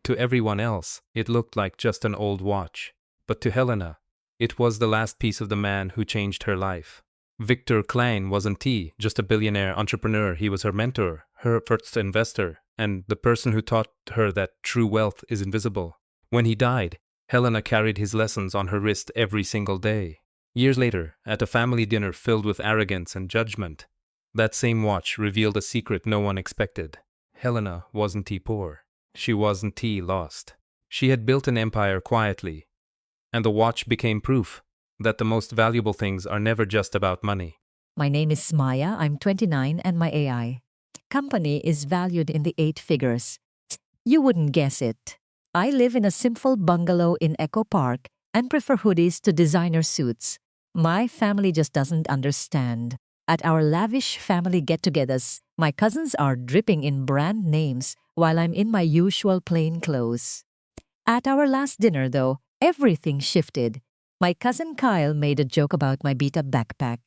To everyone else, it looked like just an old watch. But to Helena, it was the last piece of the man who changed her life. Victor Klein wasn't just a billionaire entrepreneur. He was her mentor, her first investor, and the person who taught her that true wealth is invisible. When he died, Helena carried his lessons on her wrist every single day. Years later, at a family dinner filled with arrogance and judgment, that same watch revealed a secret no one expected. Helena wasn't poor. She wasn't lost. She had built an empire quietly, and the watch became proof that the most valuable things are never just about money. My name is Maya, I'm 29, and my AI company is valued in the 8 figures. You wouldn't guess it. I live in a simple bungalow in Echo Park and prefer hoodies to designer suits. My family just doesn't understand. At our lavish family get-togethers, my cousins are dripping in brand names while I'm in my usual plain clothes. At our last dinner, though, everything shifted. My cousin Kyle made a joke about my beat-up backpack.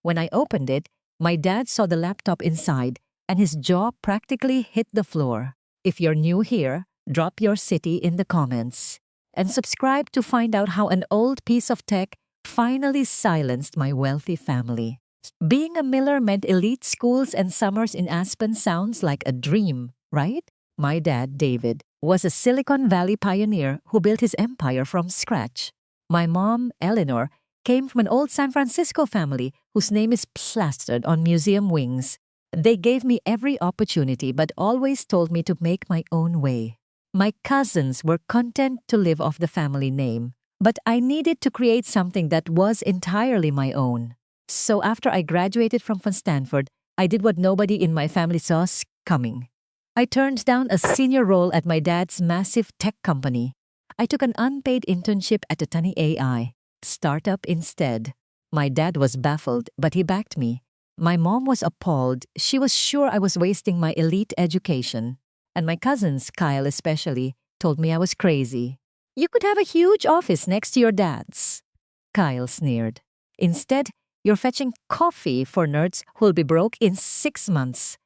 When I opened it, my dad saw the laptop inside and his jaw practically hit the floor. If you're new here, drop your city in the comments. And subscribe to find out how an old piece of tech finally silenced my wealthy family. Being a Miller meant elite schools and summers in Aspen sounds like a dream, right? My dad, David, was a Silicon Valley pioneer who built his empire from scratch. My mom, Eleanor, came from an old San Francisco family whose name is plastered on museum wings. They gave me every opportunity but always told me to make my own way. My cousins were content to live off the family name, but I needed to create something that was entirely my own. So after I graduated from Stanford, I did what nobody in my family saw coming. I turned down a senior role at my dad's massive tech company. I took an unpaid internship at a tiny AI startup instead. My dad was baffled, but he backed me. My mom was appalled. She was sure I was wasting my elite education. And my cousins, Kyle especially, told me I was crazy. You could have a huge office next to your dad's. Kyle sneered. Instead, you're fetching coffee for nerds who'll be broke in 6 months.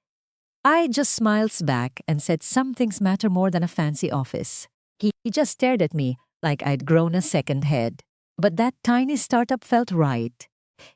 I just smiled back and said some things matter more than a fancy office. He just stared at me like I'd grown a second head. But that tiny startup felt right.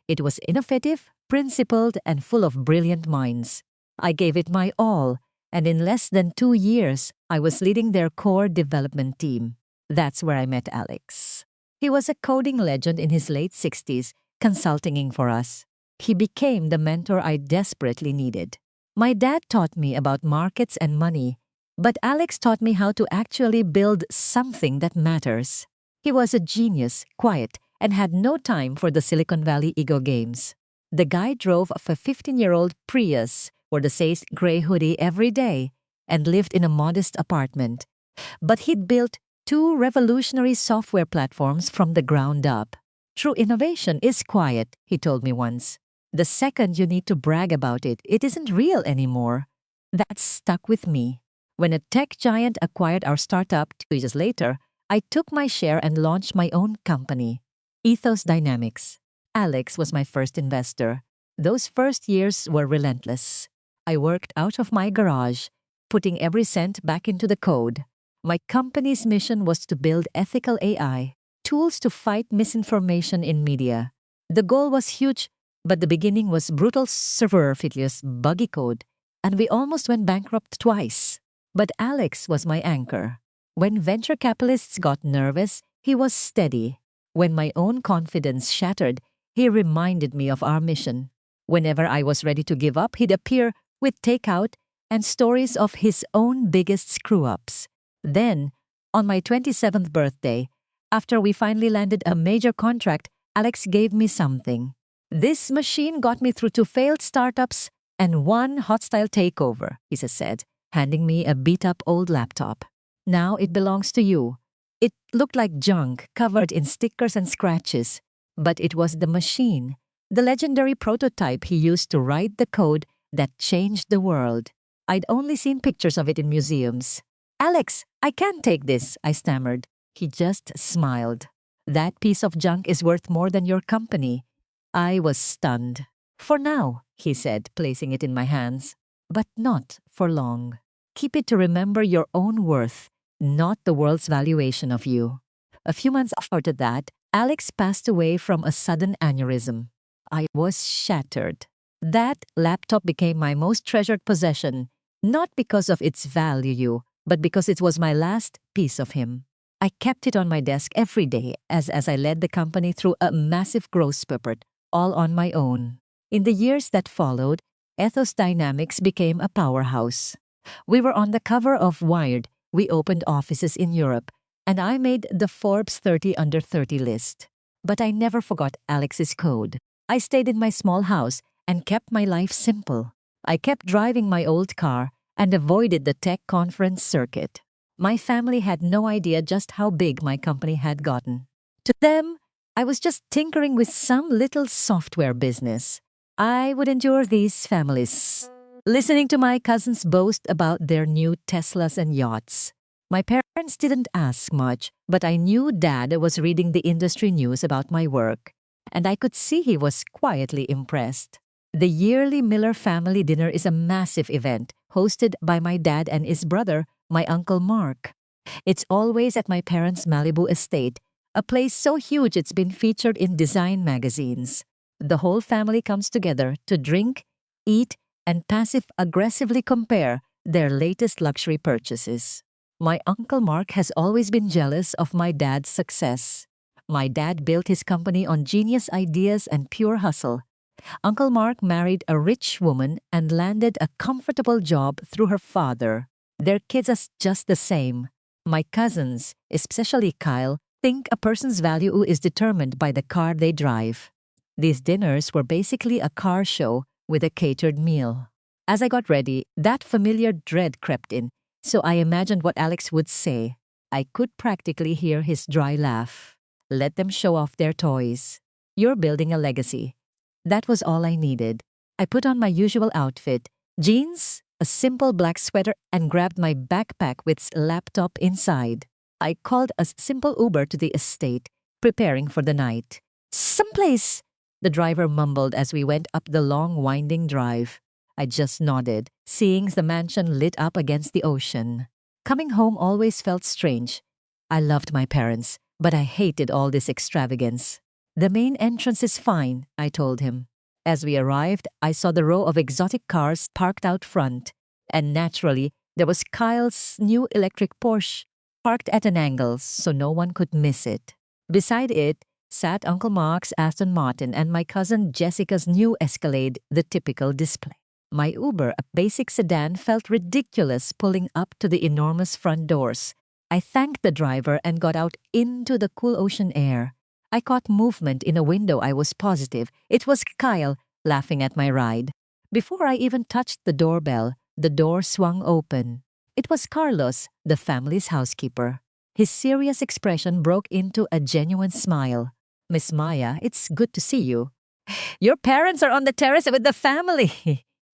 It was innovative, principled, and full of brilliant minds. I gave it my all, and in less than 2 years, I was leading their core development team. That's where I met Alex. He was a coding legend in his late 60s, consulting for us. He became the mentor I desperately needed. My dad taught me about markets and money, but Alex taught me how to actually build something that matters. He was a genius, quiet, and had no time for the Silicon Valley ego games. The guy drove a 15-year-old Prius, wore the same gray hoodie every day, and lived in a modest apartment. But he'd built 2 revolutionary software platforms from the ground up. True innovation is quiet, he told me once. The second you need to brag about it, it isn't real anymore. That stuck with me. When a tech giant acquired our startup 2 years later, I took my share and launched my own company, Ethos Dynamics. Alex was my first investor. Those first years were relentless. I worked out of my garage, putting every cent back into the code. My company's mission was to build ethical AI, tools to fight misinformation in media. The goal was huge, but the beginning was brutal server-failures, buggy code, and we almost went bankrupt twice. But Alex was my anchor. When venture capitalists got nervous, he was steady. When my own confidence shattered, he reminded me of our mission. Whenever I was ready to give up, he'd appear with takeout and stories of his own biggest screw-ups. Then, on my 27th birthday, after we finally landed a major contract, Alex gave me something. This machine got me through 2 failed startups and 1 hostile takeover, he said, handing me a beat-up old laptop. Now it belongs to you. It looked like junk, covered in stickers and scratches. But it was the machine, the legendary prototype he used to write the code that changed the world. I'd only seen pictures of it in museums. Alex, I can't take this, I stammered. He just smiled. That piece of junk is worth more than your company. I was stunned. For now, he said, placing it in my hands. But not for long. Keep it to remember your own worth. not the world's valuation of you. A few months after that, Alex passed away from a sudden aneurysm. I was shattered. That laptop became my most treasured possession, not because of its value, but because it was my last piece of him. I kept it on my desk every day as I led the company through a massive growth spurt, all on my own. In the years that followed, Ethos Dynamics became a powerhouse. We were on the cover of Wired, we opened offices in Europe, and I made the Forbes 30 Under 30 list. But I never forgot Alex's code. I stayed in my small house and kept my life simple. I kept driving my old car and avoided the tech conference circuit. My family had no idea just how big my company had gotten. To them, I was just tinkering with some little software business. I would endure these families, listening to my cousins boast about their new Teslas and yachts. My parents didn't ask much, but I knew Dad was reading the industry news about my work, and I could see he was quietly impressed. The yearly Miller family dinner is a massive event hosted by my dad and his brother, my Uncle Mark. It's always at my parents' Malibu estate, a place so huge it's been featured in design magazines. The whole family comes together to drink, eat, and passive-aggressively compare their latest luxury purchases. My Uncle Mark has always been jealous of my dad's success. My dad built his company on genius ideas and pure hustle. Uncle Mark married a rich woman and landed a comfortable job through her father. Their kids are just the same. My cousins, especially Kyle, think a person's value is determined by the car they drive. These dinners were basically a car show with a catered meal. As I got ready, that familiar dread crept in, so I imagined what Alex would say. I could practically hear his dry laugh. Let them show off their toys. You're building a legacy. That was all I needed. I put on my usual outfit, jeans, a simple black sweater, and grabbed my backpack with its laptop inside. I called a simple Uber to the estate, preparing for the night. "Someplace," the driver mumbled as we went up the long, winding drive. I just nodded, seeing the mansion lit up against the ocean. Coming home always felt strange. I loved my parents, but I hated all this extravagance. "The main entrance is fine," I told him. As we arrived, I saw the row of exotic cars parked out front, and naturally, there was Kyle's new electric Porsche, parked at an angle so no one could miss it. Beside it sat Uncle Mark's Aston Martin and my cousin Jessica's new Escalade, the typical display. My Uber, a basic sedan, felt ridiculous pulling up to the enormous front doors. I thanked the driver and got out into the cool ocean air. I caught movement in a window. I was positive it was Kyle laughing at my ride. Before I even touched the doorbell, the door swung open. It was Carlos, the family's housekeeper. His serious expression broke into a genuine smile. "Miss Maya, it's good to see you." "Your parents are on the terrace with the family,"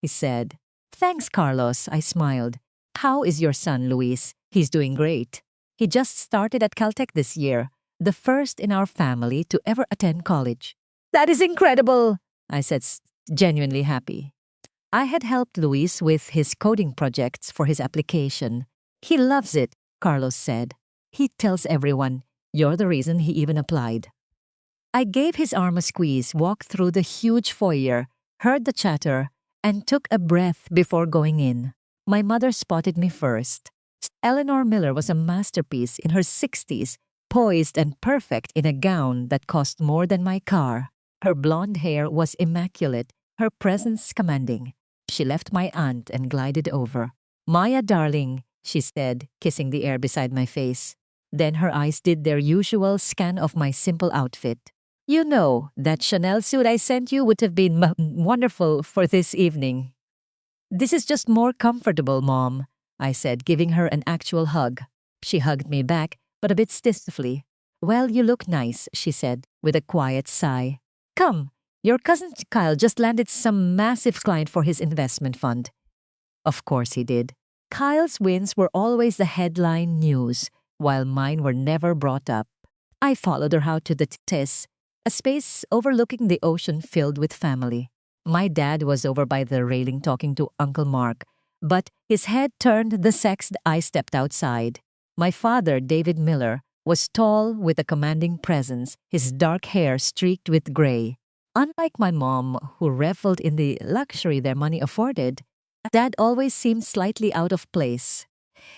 he said. "Thanks, Carlos," I smiled. "How is your son, Luis?" "He's doing great. He just started at Caltech this year, the first in our family to ever attend college." "That is incredible," I said, genuinely happy. I had helped Luis with his coding projects for his application. "He loves it," Carlos said. "He tells everyone, you're the reason he even applied." I gave his arm a squeeze, walked through the huge foyer, heard the chatter, and took a breath before going in. My mother spotted me first. Eleanor Miller was a masterpiece in her 60s, poised and perfect in a gown that cost more than my car. Her blonde hair was immaculate, her presence commanding. She left my aunt and glided over. "Maya, darling," she said, kissing the air beside my face. Then her eyes did their usual scan of my simple outfit. "You know, that Chanel suit I sent you would have been wonderful for this evening." "This is just more comfortable, Mom," I said, giving her an actual hug. She hugged me back, but a bit stiffly. "Well, you look nice," she said, with a quiet sigh. "Come, your cousin Kyle just landed some massive client for his investment fund." Of course he did. Kyle's wins were always the headline news, while mine were never brought up. I followed her out to the terrace, a space overlooking the ocean filled with family. My dad was over by the railing talking to Uncle Mark, but his head turned the second I stepped outside. My father, David Miller, was tall with a commanding presence, his dark hair streaked with gray. Unlike my mom, who reveled in the luxury their money afforded, Dad always seemed slightly out of place.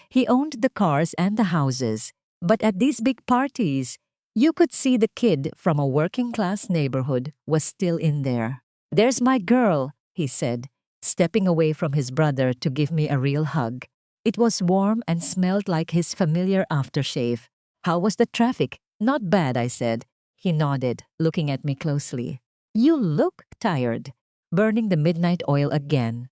He owned the cars and the houses, but at these big parties, you could see the kid from a working-class neighborhood was still in there. "There's my girl," he said, stepping away from his brother to give me a real hug. It was warm and smelled like his familiar aftershave. "How was the traffic?" "Not bad," I said. He nodded, looking at me closely. "You look tired." "Burning the midnight oil again."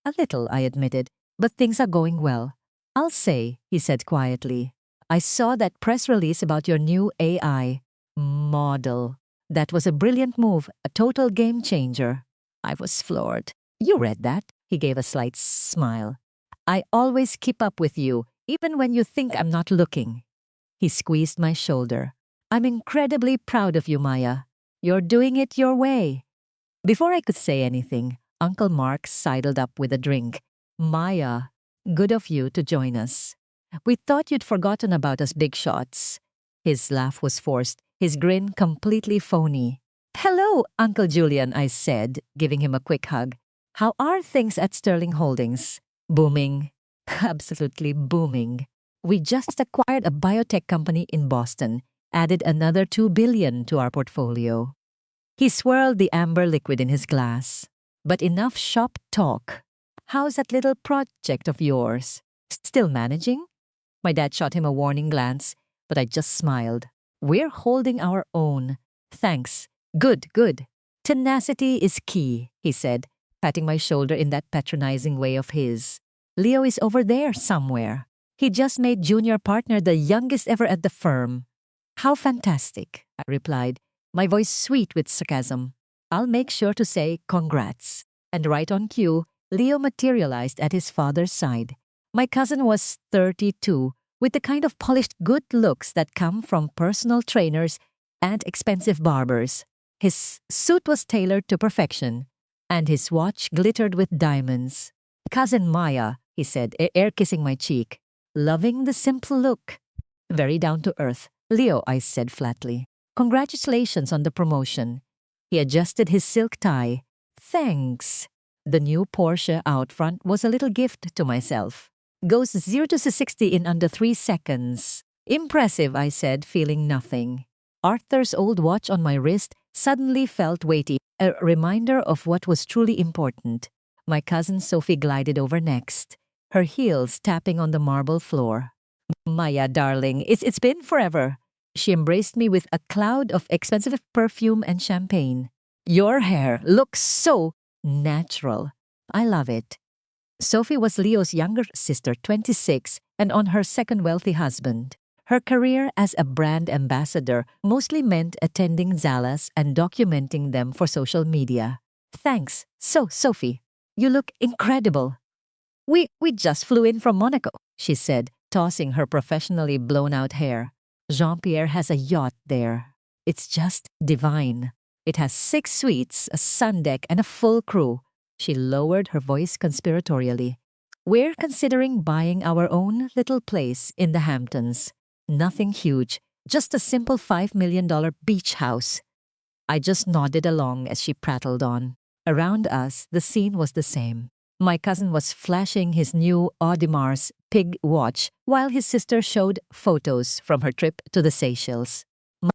"A little," I admitted, "but things are going well." "I'll say," he said quietly, "I saw that press release about your new AI model. That was a brilliant move, a total game changer." I was floored. "You read that?" He gave a slight smile. "I always keep up with you, even when you think I'm not looking." He squeezed my shoulder. "I'm incredibly proud of you, Maya. You're doing it your way." Before I could say anything, Uncle Mark sidled up with a drink. "Maya, good of you to join us. We thought you'd forgotten about us big shots." His laugh was forced, his grin completely phony. "Hello, Uncle Julian," I said, giving him a quick hug. "How are things at Sterling Holdings?" "Booming." "Absolutely booming. We just acquired a biotech company in Boston, added another $2 billion to our portfolio." He swirled the amber liquid in his glass. "But enough shop talk. How's that little project of yours? Still managing?" My dad shot him a warning glance, but I just smiled. "We're holding our own. Thanks. Good, good." "Tenacity is key," he said, patting my shoulder in that patronizing way of his. "Leo is over there somewhere. He just made junior partner the youngest ever at the firm." "How fantastic," I replied, my voice sweet with sarcasm. "I'll make sure to say congrats." And right on cue, Leo materialized at his father's side. My cousin was 32, with the kind of polished good looks that come from personal trainers and expensive barbers. His suit was tailored to perfection, and his watch glittered with diamonds. "Cousin Maya," he said, air-kissing my cheek. "Loving the simple look." "Very down to earth." "Leo," I said flatly. "Congratulations on the promotion." He adjusted his silk tie. "Thanks." The new Porsche out front was a little gift to myself. "Goes 0 to 60 in under 3 seconds. "Impressive," I said, feeling nothing. Arthur's old watch on my wrist suddenly felt weighty, a reminder of what was truly important. My cousin Sophie glided over next, her heels tapping on the marble floor. "Maya, darling, it's been forever." She embraced me with a cloud of expensive perfume and champagne. "Your hair looks so natural." "I love it." Sophie was Leo's younger sister, 26, and on her second wealthy husband. Her career as a brand ambassador mostly meant attending Zalas and documenting them for social media. "Thanks. So, Sophie, you look incredible." We just flew in from Monaco," she said, tossing her professionally blown-out hair. "Jean-Pierre has a yacht there. It's just divine. It has 6 suites, a sun deck, and a full crew." She lowered her voice conspiratorially. "We're considering buying our own little place in the Hamptons. Nothing huge, just a simple $5 million beach house." I just nodded along as she prattled on. Around us, the scene was the same. My cousin was flashing his new Audemars Pig watch while his sister showed photos from her trip to the Seychelles.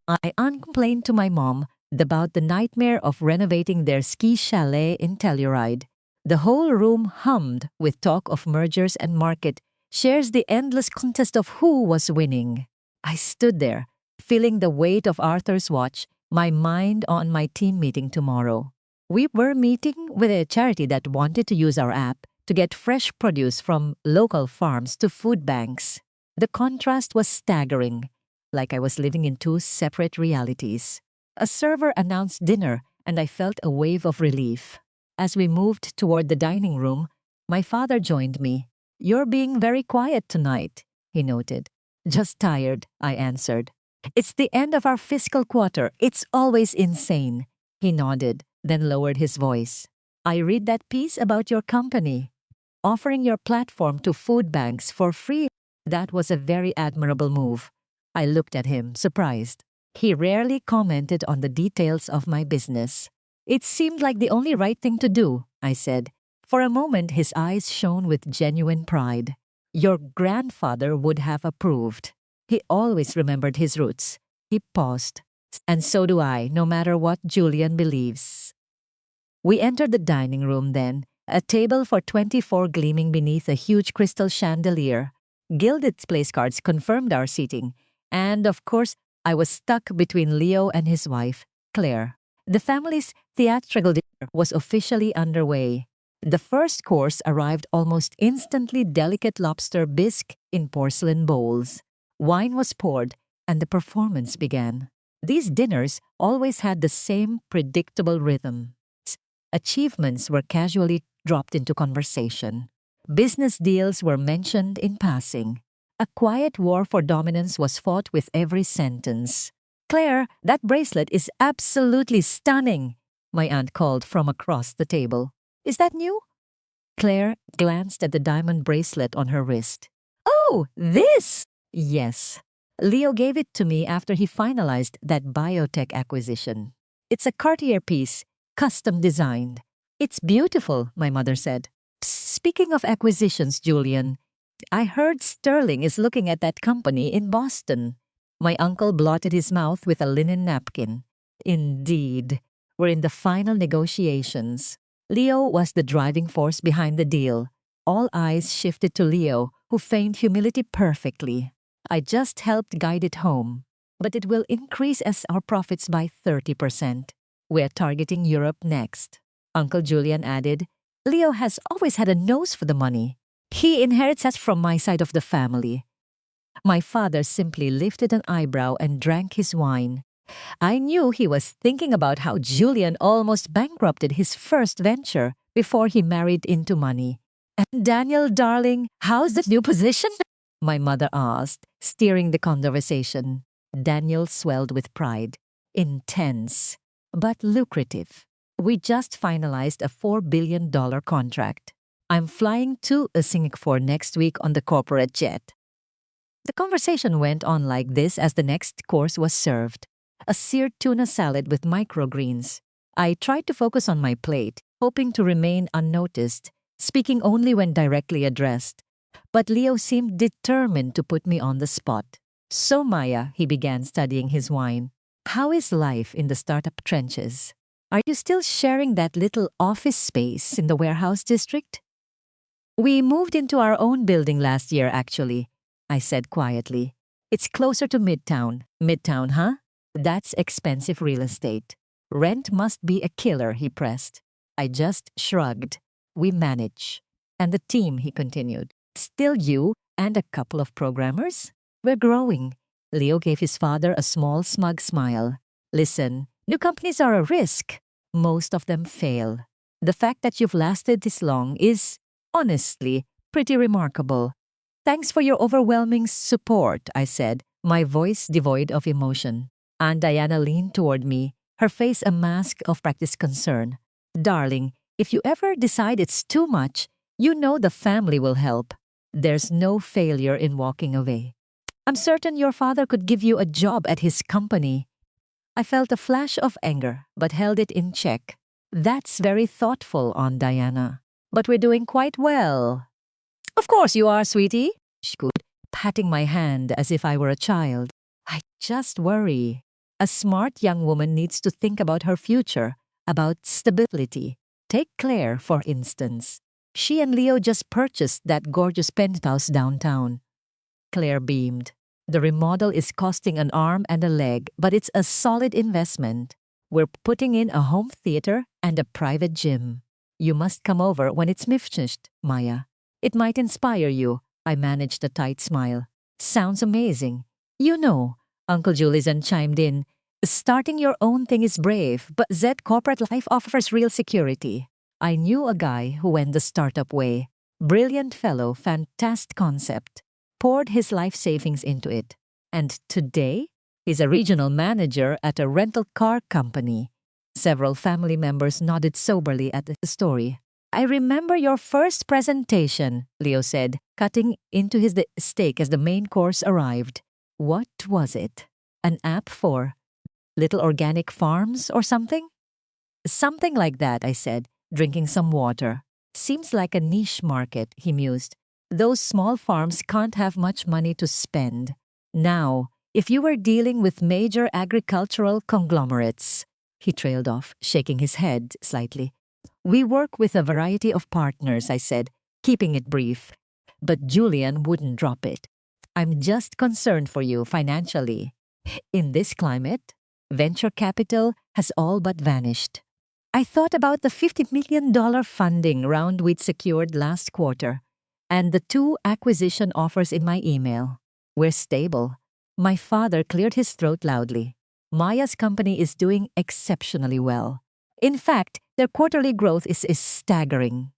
My aunt complained to my mom about the nightmare of renovating their ski chalet in Telluride. The whole room hummed with talk of mergers and market shares, the endless contest of who was winning. I stood there, feeling the weight of Arthur's watch, my mind on my team meeting tomorrow. We were meeting with a charity that wanted to use our app to get fresh produce from local farms to food banks. The contrast was staggering, like I was living in 2 separate realities. A server announced dinner, and I felt a wave of relief. As we moved toward the dining room, my father joined me. "You're being very quiet tonight," he noted. "Just tired," I answered. "It's the end of our fiscal quarter. It's always insane." He nodded, then lowered his voice. "I read that piece about your company, offering your platform to food banks for free. That was a very admirable move. I looked at him, surprised. He rarely commented on the details of my business. It seemed like the only right thing to do, I said. For a moment, his eyes shone with genuine pride. Your grandfather would have approved. He always remembered his roots. He paused. And so do I, no matter what Julian believes. We entered the dining room then, a table for 24 gleaming beneath a huge crystal chandelier. Gilded place cards confirmed our seating. And, of course, I was stuck between Leo and his wife, Claire. The family's theatrical dinner was officially underway. The first course arrived almost instantly, delicate lobster bisque in porcelain bowls. Wine was poured, and the performance began. These dinners always had the same predictable rhythm. Achievements were casually dropped into conversation. Business deals were mentioned in passing. A quiet war for dominance was fought with every sentence. "Claire, that bracelet is absolutely stunning," my aunt called from across the table. "Is that new?" Claire glanced at the diamond bracelet on her wrist. "Oh, this!" "Yes." Leo gave it to me after he finalized that biotech acquisition. "It's a Cartier piece, custom designed." "It's beautiful," my mother said. "Speaking of acquisitions, Julian, I heard Sterling is looking at that company in Boston." My uncle blotted his mouth with a linen napkin. "Indeed. We're in the final negotiations." Leo was the driving force behind the deal. All eyes shifted to Leo, who feigned humility perfectly. I just helped guide it home. "But it will increase our profits by 30%. We're targeting Europe next." Uncle Julian added, "Leo has always had a nose for the money. He inherits us from my side of the family." My father simply lifted an eyebrow and drank his wine. I knew he was thinking about how Julian almost bankrupted his first venture before he married into money. "And Daniel, darling, how's the new position?" my mother asked, steering the conversation. Daniel swelled with pride. "Intense, but lucrative. We just finalized a $4 billion contract. I'm flying to Singapore next week on the corporate jet." The conversation went on like this as the next course was served. A seared tuna salad with microgreens. I tried to focus on my plate, hoping to remain unnoticed, speaking only when directly addressed. But Leo seemed determined to put me on the spot. "So, Maya," he began, studying his wine, "how is life in the startup trenches? Are you still sharing that little office space in the warehouse district?" "We moved into our own building last year, actually," I said quietly. "It's closer to Midtown." "Midtown, huh? That's expensive real estate. Rent must be a killer," he pressed. I just shrugged. "We manage." "And the team," he continued. "Still you and a couple of programmers? We're growing." Leo gave his father a small, smug smile. "Listen, new companies are a risk. Most of them fail. The fact that you've lasted this long is, honestly, pretty remarkable." "Thanks for your overwhelming support," I said, my voice devoid of emotion. Aunt Diana leaned toward me, her face a mask of practiced concern. "Darling, if you ever decide it's too much, you know the family will help. There's no failure in walking away. I'm certain your father could give you a job at his company." I felt a flash of anger, but held it in check. "That's very thoughtful, Aunt Diana. But we're doing quite well." "Of course you are, sweetie," she cooed, patting my hand as if I were a child. "I just worry. A smart young woman needs to think about her future, about stability. Take Claire, for instance. She and Leo just purchased that gorgeous penthouse downtown." Claire beamed. "The remodel is costing an arm and a leg, but it's a solid investment. We're putting in a home theater and a private gym. You must come over when it's finished, Maya. It might inspire you." I managed a tight smile. "Sounds amazing." "You know," Uncle Julian chimed in, "starting your own thing is brave, but Z corporate life offers real security." I knew a guy who went the startup way. Brilliant fellow, fantastic concept. Poured his life savings into it. And today, he's a regional manager at a rental car company. Several family members nodded soberly at the story. I remember your first presentation, Leo said, cutting into his steak as the main course arrived. What was it? An app for little organic farms or something? Something like that, I said, drinking some water. Seems like a niche market, he mused. Those small farms can't have much money to spend. Now, if you were dealing with major agricultural conglomerates, he trailed off, shaking his head slightly. We work with a variety of partners, I said, keeping it brief. But Julian wouldn't drop it. I'm just concerned for you financially. In this climate, venture capital has all but vanished. I thought about the $50 million funding round we'd secured last quarter, and the 2 acquisition offers in my email. We're stable. My father cleared his throat loudly. Maya's company is doing exceptionally well. In fact, their quarterly growth is staggering.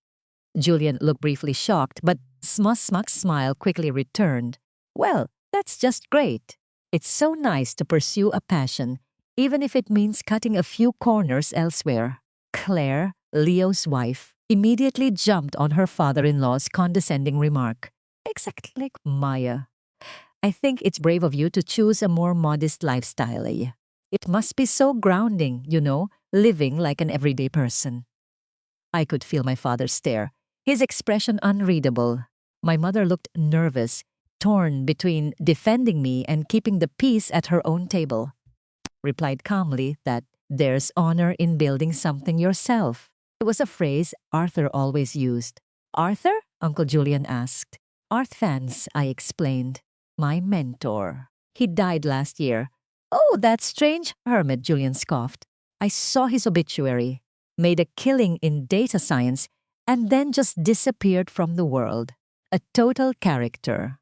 Julian looked briefly shocked, but Smuck's smile quickly returned. Well, that's just great. It's so nice to pursue a passion, even if it means cutting a few corners elsewhere. Claire, Leo's wife, immediately jumped on her father-in-law's condescending remark. Exactly like Maya. I think it's brave of you to choose a more modest lifestyle. It must be so grounding, living like an everyday person. I could feel my father stare, his expression unreadable. My mother looked nervous, torn between defending me and keeping the peace at her own table. Replied calmly that there's honor in building something yourself. It was a phrase Arthur always used. Arthur? Uncle Julian asked. Arth fans, I explained. My mentor. He died last year. Oh, that strange hermit, Julian scoffed. I saw his obituary. Made a killing in data science and then just disappeared from the world. A total character.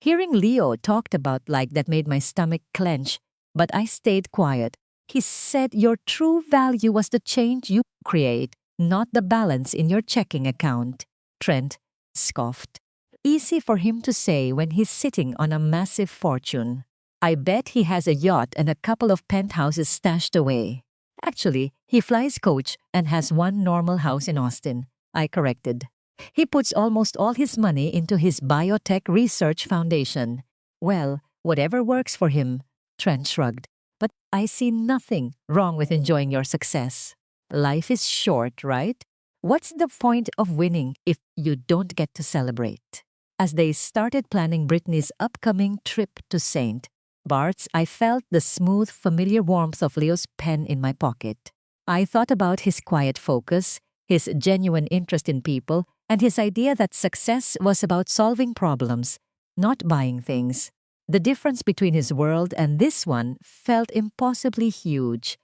Hearing Leo talked about like that made my stomach clench, but I stayed quiet. He said your true value was the change you create, not the balance in your checking account. Trent scoffed. Easy for him to say when he's sitting on a massive fortune. I bet he has a yacht and a couple of penthouses stashed away. Actually, he flies coach and has one normal house in Austin, I corrected. He puts almost all his money into his biotech research foundation. Well, whatever works for him, Trent shrugged. But I see nothing wrong with enjoying your success. Life is short, right? What's the point of winning if you don't get to celebrate? As they started planning Brittany's upcoming trip to St. Bart's, I felt the smooth, familiar warmth of Leo's pen in my pocket. I thought about his quiet focus, his genuine interest in people, and his idea that success was about solving problems, not buying things. The difference between his world and this one felt impossibly huge.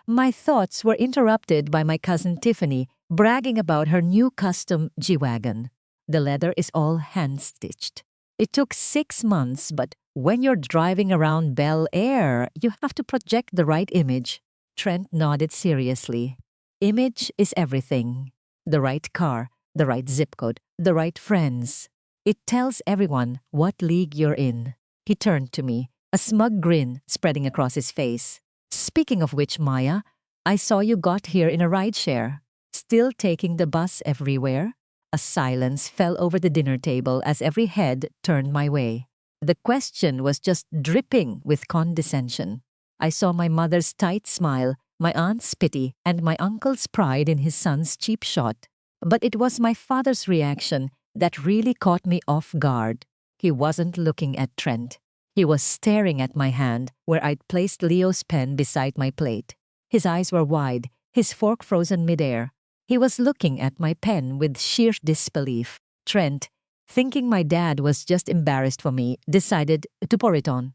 My thoughts were interrupted by my cousin Tiffany bragging about her new custom G-Wagon. The leather is all hand-stitched. It took 6 months, but when you're driving around Bel Air, you have to project the right image. Trent nodded seriously. Image is everything. The right car, the right zip code, the right friends. It tells everyone what league you're in. He turned to me, a smug grin spreading across his face. Speaking of which, Maya, I saw you got here in a rideshare. Still taking the bus everywhere? A silence fell over the dinner table as every head turned my way. The question was just dripping with condescension. I saw my mother's tight smile, my aunt's pity, and my uncle's pride in his son's cheap shot. But it was my father's reaction that really caught me off guard. He wasn't looking at Trent. He was staring at my hand where I'd placed Leo's pen beside my plate. His eyes were wide, his fork frozen midair. He was looking at my pen with sheer disbelief. Trent, thinking my dad was just embarrassed for me, decided to pour it on.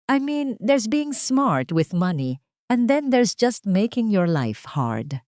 I mean, there's being smart with money, and then there's just making your life hard.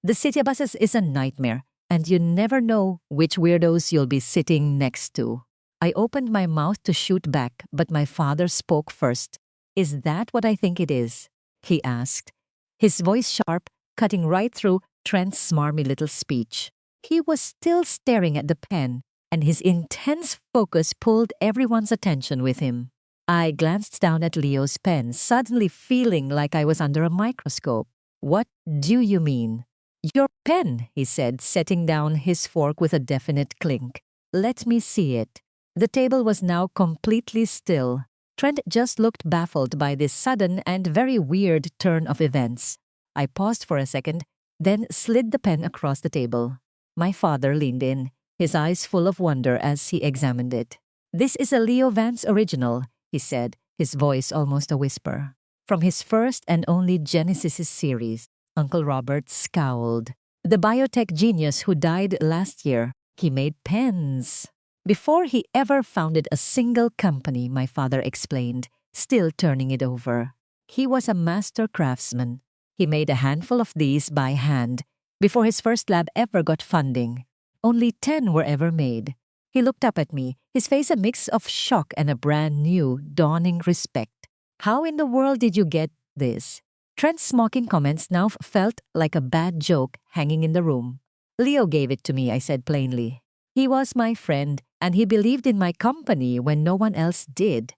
The city buses is a nightmare, and you never know which weirdos you'll be sitting next to. I opened my mouth to shoot back, but my father spoke first. Is that what I think it is? He asked, his voice sharp, cutting right through Trent's smarmy little speech. He was still staring at the pen, and his intense focus pulled everyone's attention with him. I glanced down at Leo's pen, suddenly feeling like I was under a microscope. What do you mean? Your pen, he said, setting down his fork with a definite clink. Let me see it. The table was now completely still. Trent just looked baffled by this sudden and very weird turn of events. I paused for a second, then slid the pen across the table. My father leaned in, his eyes full of wonder as he examined it. This is a Leo Vance original, he said, his voice almost a whisper. From his first and only Genesis series. Uncle Robert scowled. The biotech genius who died last year, he made pens. Before he ever founded a single company, my father explained, still turning it over. He was a master craftsman. He made a handful of these by hand before his first lab ever got funding. Only 10 were ever made. He looked up at me, his face a mix of shock and a brand new, dawning respect. How in the world did you get this? Trent's mocking comments now felt like a bad joke hanging in the room. Leo gave it to me, I said plainly. He was my friend, and he believed in my company when no one else did.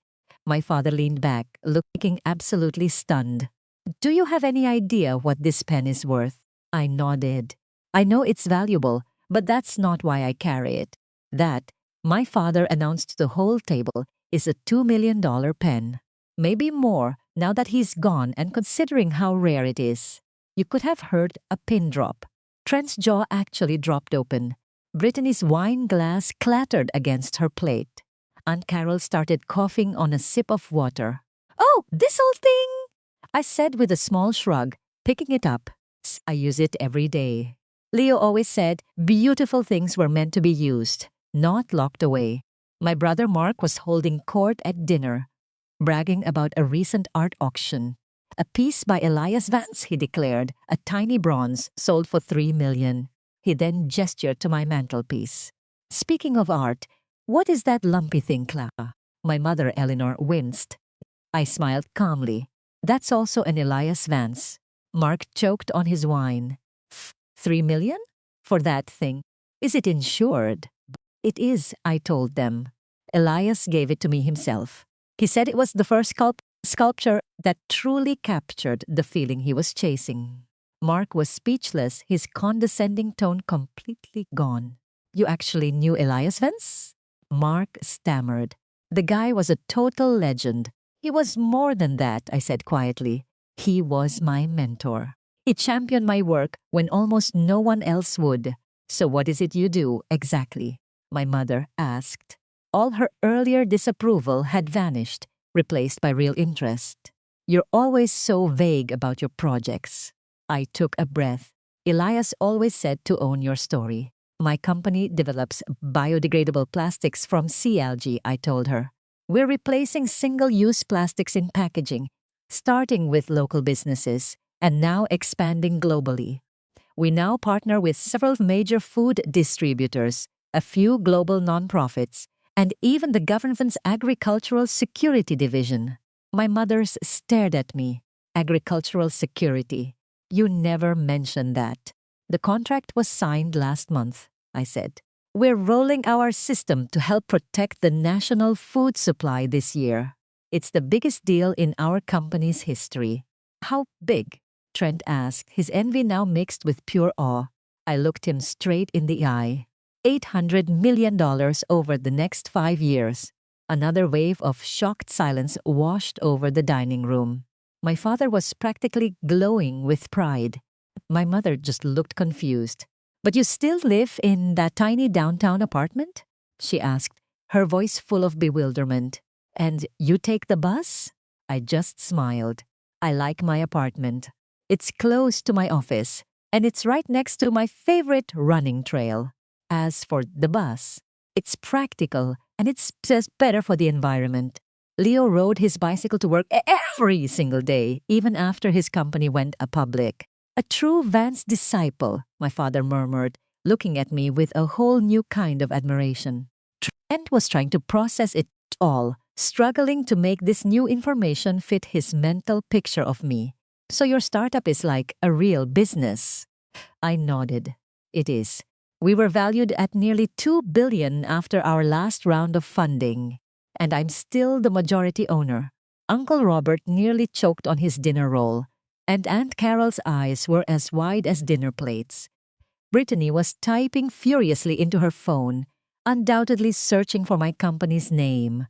My father leaned back, looking absolutely stunned. Do you have any idea what this pen is worth? I nodded. I know it's valuable, but that's not why I carry it. That, my father announced to the whole table, is a $2 million pen. Maybe more, now that he's gone and considering how rare it is. You could have heard a pin drop. Trent's jaw actually dropped open. Brittany's wine glass clattered against her plate. Aunt Carol started coughing on a sip of water. Oh, this old thing! I said with a small shrug, picking it up. I use it every day. Leo always said beautiful things were meant to be used, not locked away. My brother Mark was holding court at dinner, bragging about a recent art auction. A piece by Elias Vance, he declared, a tiny bronze, sold for $3 million. He then gestured to my mantelpiece. Speaking of art, what is that lumpy thing, Clara? My mother, Eleanor, winced. I smiled calmly. That's also an Elias Vance. Mark choked on his wine. $3 million? For that thing? Is it insured? It is, I told them. Elias gave it to me himself. He said it was the first sculpture that truly captured the feeling he was chasing. Mark was speechless, his condescending tone completely gone. You actually knew Elias Vance? Mark stammered. The guy was a total legend. He was more than that, I said quietly. He was my mentor. He championed my work when almost no one else would. So what is it you do, exactly? My mother asked. All her earlier disapproval had vanished, replaced by real interest. You're always so vague about your projects. I took a breath. Elias always said to own your story. My company develops biodegradable plastics from sea algae, I told her. We're replacing single-use plastics in packaging, starting with local businesses and now expanding globally. We now partner with several major food distributors, a few global nonprofits, and even the government's Agricultural Security Division. My mother stared at me. Agricultural security. You never mentioned that. The contract was signed last month, I said. We're rolling our system to help protect the national food supply this year. It's the biggest deal in our company's history. How big? Trent asked, his envy now mixed with pure awe. I looked him straight in the eye. $800 million over the next 5 years. Another wave of shocked silence washed over the dining room. My father was practically glowing with pride. My mother just looked confused. But you still live in that tiny downtown apartment? She asked, her voice full of bewilderment. And you take the bus? I just smiled. I like my apartment. It's close to my office, and it's right next to my favorite running trail. As for the bus, it's practical, and it's just better for the environment. Leo rode his bicycle to work every single day, even after his company went public. A true Vance disciple, my father murmured, looking at me with a whole new kind of admiration. Trent was trying to process it all, struggling to make this new information fit his mental picture of me. So your startup is like a real business. I nodded. It is. We were valued at nearly $2 billion after our last round of funding. And I'm still the majority owner. Uncle Robert nearly choked on his dinner roll. and Aunt Carol's eyes were as wide as dinner plates. Brittany was typing furiously into her phone, undoubtedly searching for my company's name.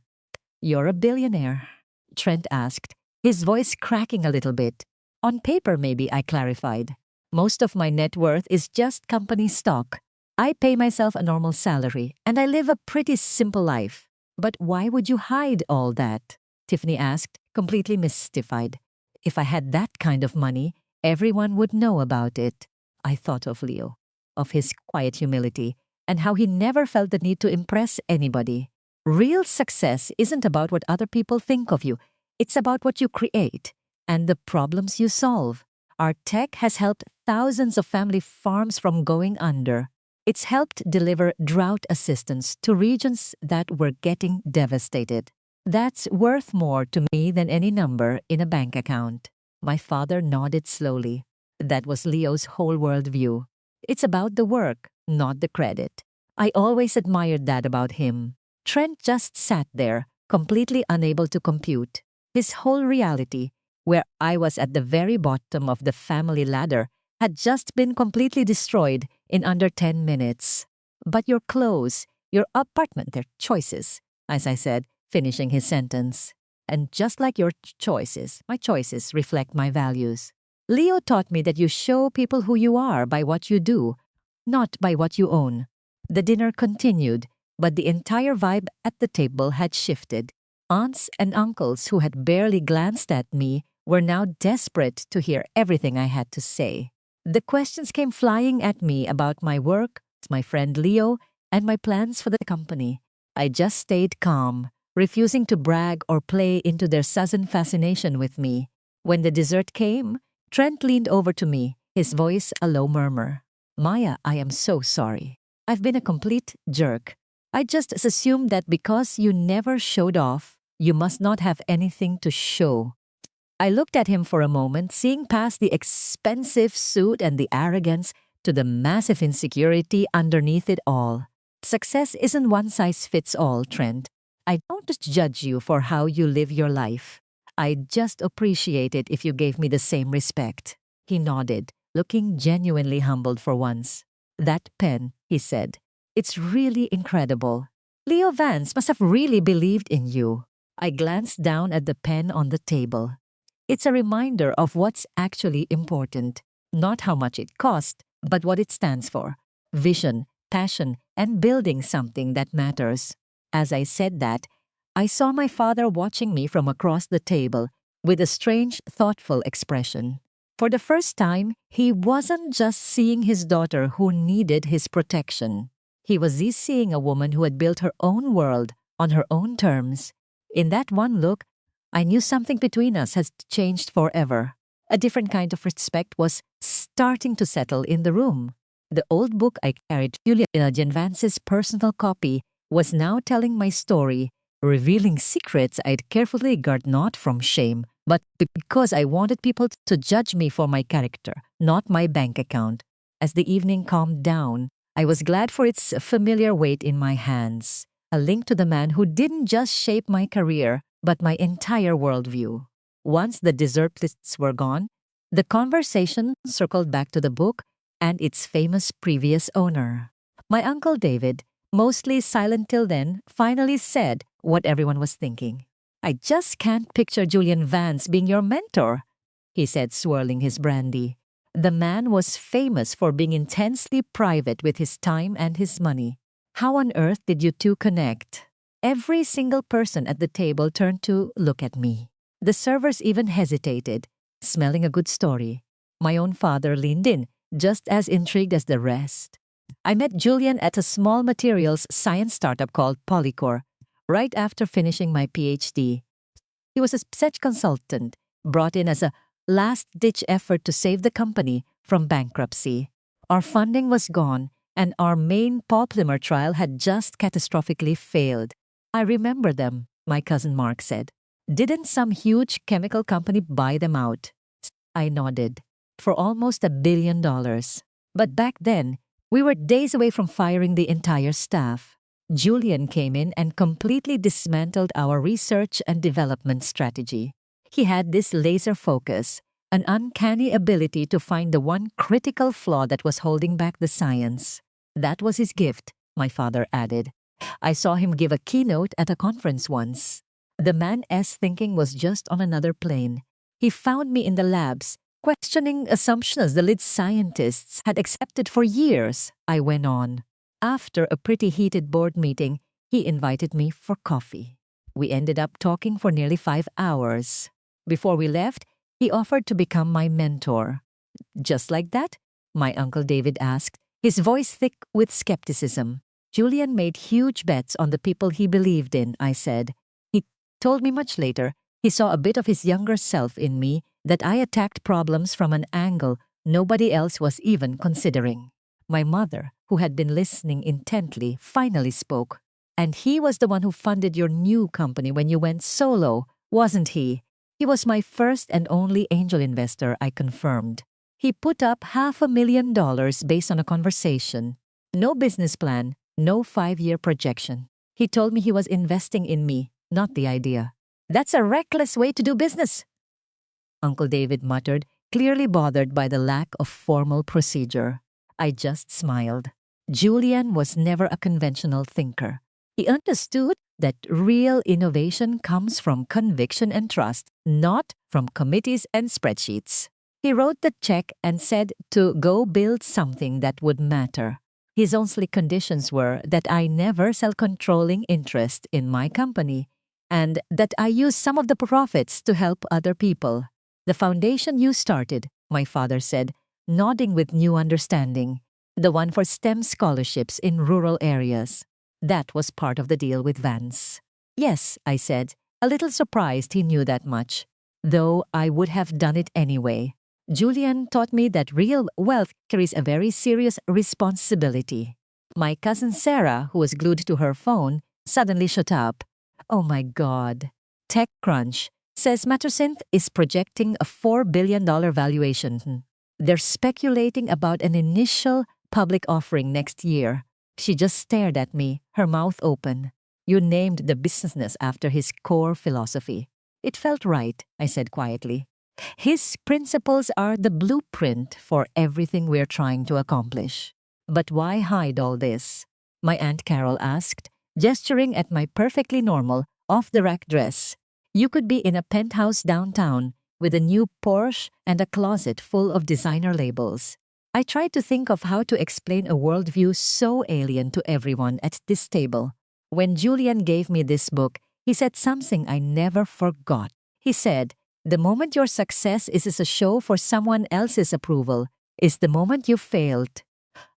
"You're a billionaire," Trent asked, his voice cracking a little bit. "On paper, maybe," I clarified. "Most of my net worth is just company stock. I pay myself a normal salary, and I live a pretty simple life." "But why would you hide all that?" Tiffany asked, completely mystified. "If I had that kind of money, everyone would know about it." I thought of Leo, of his quiet humility, and how he never felt the need to impress anybody. Real success isn't about what other people think of you. It's about what you create and the problems you solve. Our tech has helped thousands of family farms from going under. It's helped deliver drought assistance to regions that were getting devastated. That's worth more to me than any number in a bank account. My father nodded slowly. That was Leo's whole worldview. It's about the work, not the credit. I always admired that about him. Trent just sat there, completely unable to compute. His whole reality, where I was at the very bottom of the family ladder, had just been completely destroyed in under 10 minutes. "But your clothes, your apartment, they're choices," as I said, finishing his sentence. "And just like your choices, my choices reflect my values. Leo taught me that you show people who you are by what you do, not by what you own." The dinner continued, but the entire vibe at the table had shifted. Aunts and uncles who had barely glanced at me were now desperate to hear everything I had to say. The questions came flying at me about my work, my friend Leo, and my plans for the company. I just stayed calm, refusing to brag or play into their sudden fascination with me. When the dessert came, Trent leaned over to me, his voice a low murmur. "Maya, I am so sorry. I've been a complete jerk. I just assumed that because you never showed off, you must not have anything to show." I looked at him for a moment, seeing past the expensive suit and the arrogance to the massive insecurity underneath it all. "Success isn't one size fits all, Trent. I don't just judge you for how you live your life. I'd just appreciate it if you gave me the same respect." He nodded, looking genuinely humbled for once. "That pen," he said. "It's really incredible. Leo Vance must have really believed in you." I glanced down at the pen on the table. It's a reminder of what's actually important. Not how much it cost, but what it stands for. Vision, passion, and building something that matters. As I said that, I saw my father watching me from across the table with a strange, thoughtful expression. For the first time, he wasn't just seeing his daughter who needed his protection. He was seeing a woman who had built her own world on her own terms. In that one look, I knew something between us had changed forever. A different kind of respect was starting to settle in the room. The old book I carried, Julian Vance's personal copy, was now telling my story, revealing secrets I'd carefully guard not from shame, but because I wanted people to judge me for my character, not my bank account. As the evening calmed down, I was glad for its familiar weight in my hands, a link to the man who didn't just shape my career, but my entire worldview. Once the dessert lists were gone, the conversation circled back to the book and its famous previous owner. My Uncle David, mostly silent till then, finally said what everyone was thinking. "I just can't picture Julian Vance being your mentor," he said, swirling his brandy. The man was famous for being intensely private with his time and his money. How on earth did you two connect? Every single person at the table turned to look at me. The servers even hesitated, smelling a good story. My own father leaned in, just as intrigued as the rest. I met Julian at a small materials science startup called Polycor, right after finishing my PhD. He was a research consultant, brought in as a last-ditch effort to save the company from bankruptcy. Our funding was gone, and our main polymer trial had just catastrophically failed. "I remember them," my cousin Mark said. "Didn't some huge chemical company buy them out?" I nodded. "For almost $1 billion. But back then, we were days away from firing the entire staff. Julian came in and completely dismantled our research and development strategy. He had this laser focus, an uncanny ability to find the one critical flaw that was holding back the science. That was his gift, my father added. I saw him give a keynote at a conference once. The man's thinking was just on another plane. He found me in the labs, questioning assumptions the lead scientists had accepted for years, I went on. After a pretty heated board meeting, he invited me for coffee. We ended up talking for nearly 5 hours. Before we left, he offered to become my mentor. Just like that? My Uncle David asked, his voice thick with skepticism. Julian made huge bets on the people he believed in, I said. He told me much later he saw a bit of his younger self in me, that I attacked problems from an angle nobody else was even considering. My mother, who had been listening intently, finally spoke. And he was the one who funded your new company when you went solo, wasn't he? He was my first and only angel investor, I confirmed. He put up $500,000 based on a conversation. No business plan, no 5-year projection. He told me he was investing in me, not the idea. That's a reckless way to do business, Uncle David muttered, clearly bothered by the lack of formal procedure. I just smiled. Julian was never a conventional thinker. He understood that real innovation comes from conviction and trust, not from committees and spreadsheets. He wrote the check and said to go build something that would matter. His only conditions were that I never sell controlling interest in my company and that I use some of the profits to help other people. The foundation you started, my father said, nodding with new understanding. The one for STEM scholarships in rural areas. That was part of the deal with Vance. Yes, I said, a little surprised he knew that much, though I would have done it anyway. Julian taught me that real wealth carries a very serious responsibility. My cousin Sarah, who was glued to her phone, suddenly shut up. Oh my God. TechCrunch says Mattersynth is projecting a $4 billion valuation. They're speculating about an initial public offering next year. She just stared at me, her mouth open. You named the business after his core philosophy. It felt right, I said quietly. His principles are the blueprint for everything we're trying to accomplish. But why hide all this? My Aunt Carol asked, gesturing at my perfectly normal, off-the-rack dress. You could be in a penthouse downtown with a new Porsche and a closet full of designer labels. I tried to think of how to explain a worldview so alien to everyone at this table. When Julian gave me this book, he said something I never forgot. He said, the moment your success is a show for someone else's approval is the moment you failed.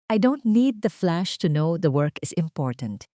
I don't need the flash to know the work is important.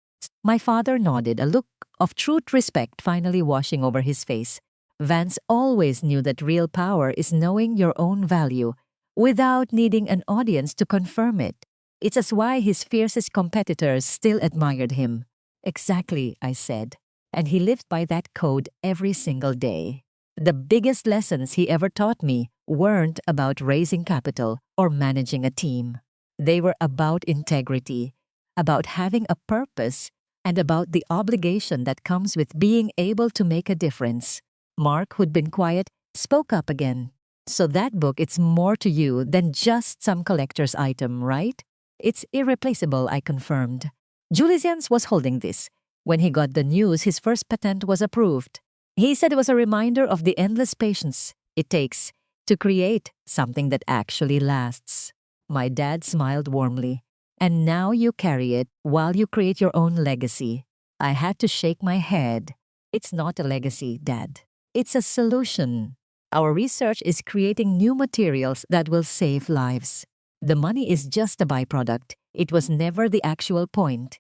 My father nodded, a look of true respect finally washing over his face. Vance always knew that real power is knowing your own value without needing an audience to confirm it. It's as why his fiercest competitors still admired him. Exactly, I said. And he lived by that code every single day. The biggest lessons he ever taught me weren't about raising capital or managing a team. They were about integrity, about having a purpose, and about the obligation that comes with being able to make a difference. Mark, who'd been quiet, spoke up again. So that book, it's more to you than just some collector's item, right? It's irreplaceable, I confirmed. Julius was holding this. When he got the news his first patent was approved, he said it was a reminder of the endless patience it takes to create something that actually lasts. My dad smiled warmly. And now you carry it while you create your own legacy. I had to shake my head. It's not a legacy, Dad. It's a solution. Our research is creating new materials that will save lives. The money is just a byproduct. It was never the actual point.